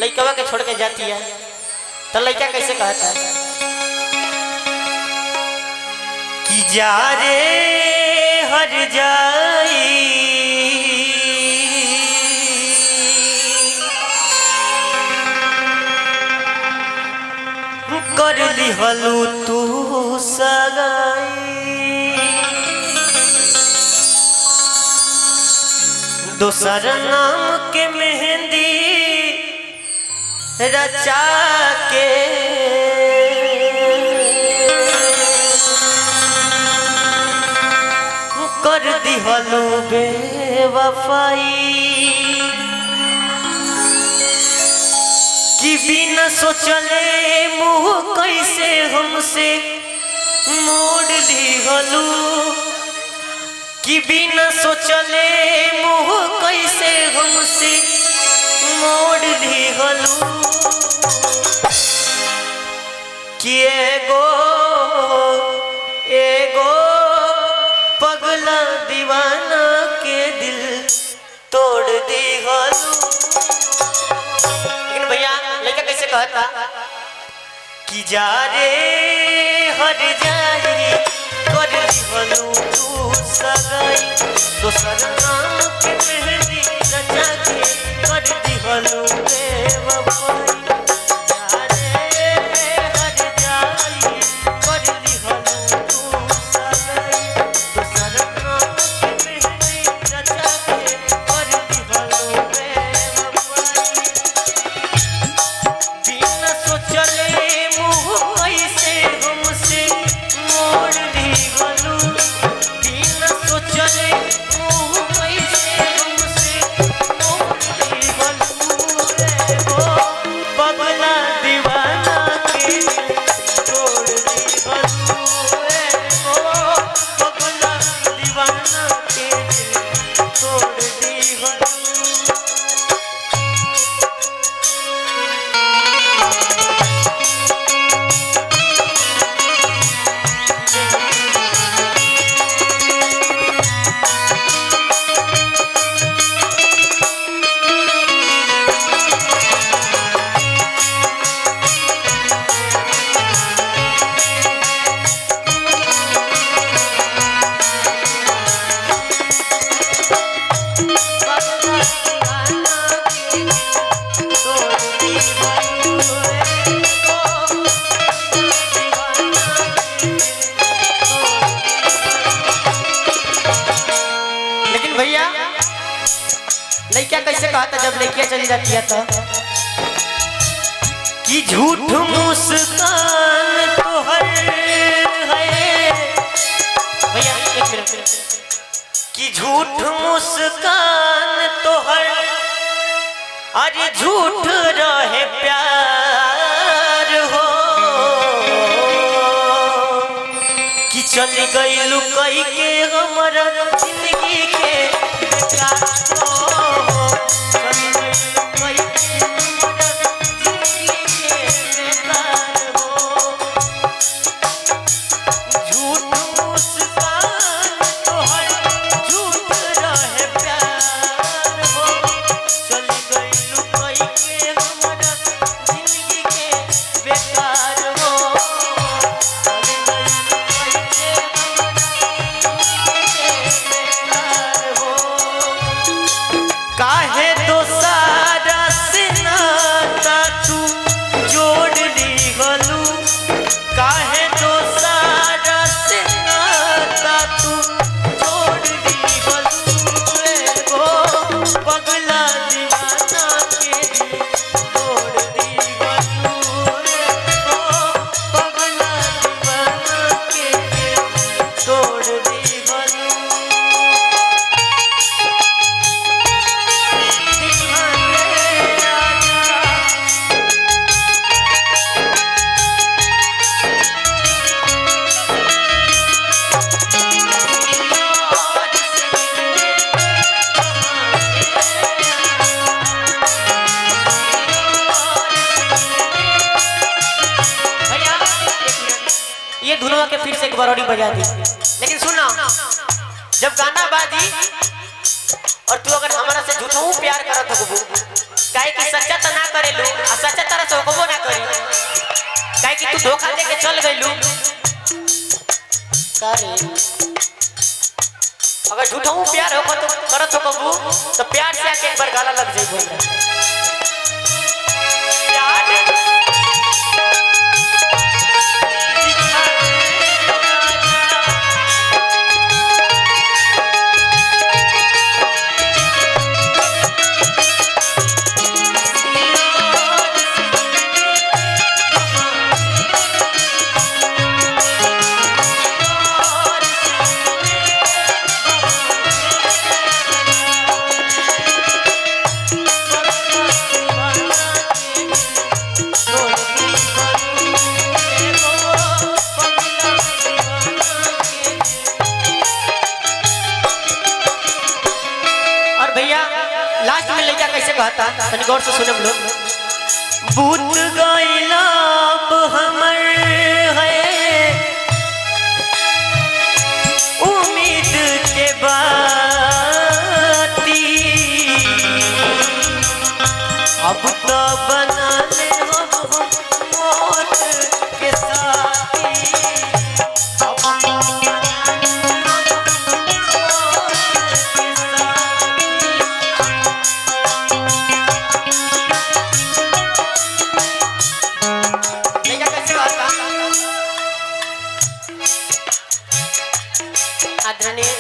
लड़कवा के छोड़ के जाती है तो लड़का कैसे कहता है कि जा रे हर जाई कर लिहलू तू सगाई दोसर नाम के मेहंदी रचा के कर दिहलू बेवफाई कि बिना सोचले मुँह कैसे हमसे मोड़ दिहलू कि बिना सोचले मुँह कैसे हमसे मोड़ दिहलू कि एगो एगो पगला दीवाना के दिल तोड़ दिहलू। लेकिन भैया लड़का कैसे कहता कि जा रे हर जाई कर दिहलू तू सगाई दोसर नाम के मेहंदी रचा के कर दिहलू बेवफाई जा रे हर जाई कर दिहलू तू सगाई दोसर नाम के मेहंदी रचा के कर दिहलू बेवफाई बिना सोचले मुँह कैसे हमसे मोड़ दिहलू बिना सोचले मुँह कैसे हमसे मोड़ दिहलू एगो पगला दीवाना के तोड़ दिहलू एगो पगला दीवाना के तोड़ दिहलू। लेकिन भैया लड़किया कैसे कहता जब लड़कियां चली जाती है तो कि झूठ मुस्कान तोहर है भैया एक मिनट कि झूठ मुस्कान तोहर अरे झूठ रहे प्यार हो कि चल गई लुकई के हमारा जिंदगी के बेकार हो चल गई लुकई के हमारा जिंदगी के बेकार हो झूठ मुस्कान तोहर झूठ रहे प्यार हो चल गई लुकई के हमारा जिंदगी के बेकार हो चल गई लुकई के बेकार हो काहे दोसारा से नाता तू जोड़ दिहलू काहे दोसारा से नाता तू जोड़ दिहलू एगो पगला दीवाना के दिल तोड़ दिहलू एगो पगला दीवाना के दिल तोड़ दिहलू। ये धुनवा के फिर से एक बरौड़ी बजा दी लेकिन सुना जब गाना बाजी और तू अगर हमारा से झूठों प्यार करत हो काहे कि सच्चा तो ना करेलू रोकबो ना करी काहे कि तू धोखा दे के चल गइलू करे अगर झूठा हूं प्यार हो तो करत हो कबू तो प्यार से आके एक बार गाला लग जाई बोल लास्ट में लड़का कैसे कहता तनी गौर से सुने लोग भूत गइला हमर है उम्मीद के बाती अब तो बना ले हम मौत के साथी आदरणीय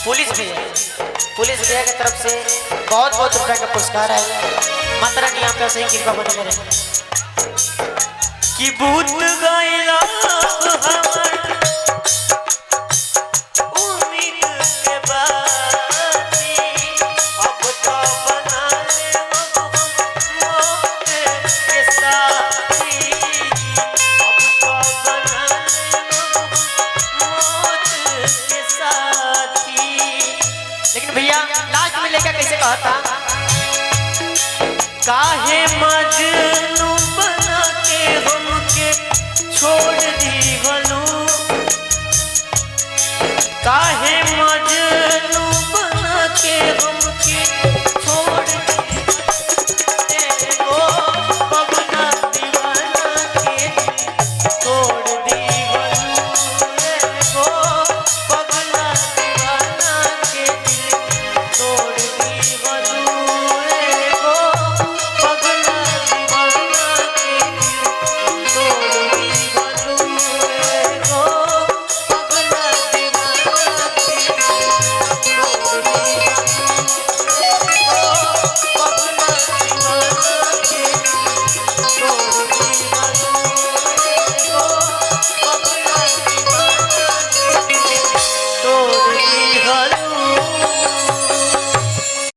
पुलिस भैया की तरफ से बहुत बहुत रुपए का पुरस्कार है। माता रानी आप पे सही कृपा बनी रहे कि भूत गइला हमर उम्मीद के बाती अब तो बना ले मौत के साथी अब तो बना लेकिन भैया लास्ट में लेकर कैसे कहता काहे मजनू बना के हमके छोड़ दी गलू काहे मजनू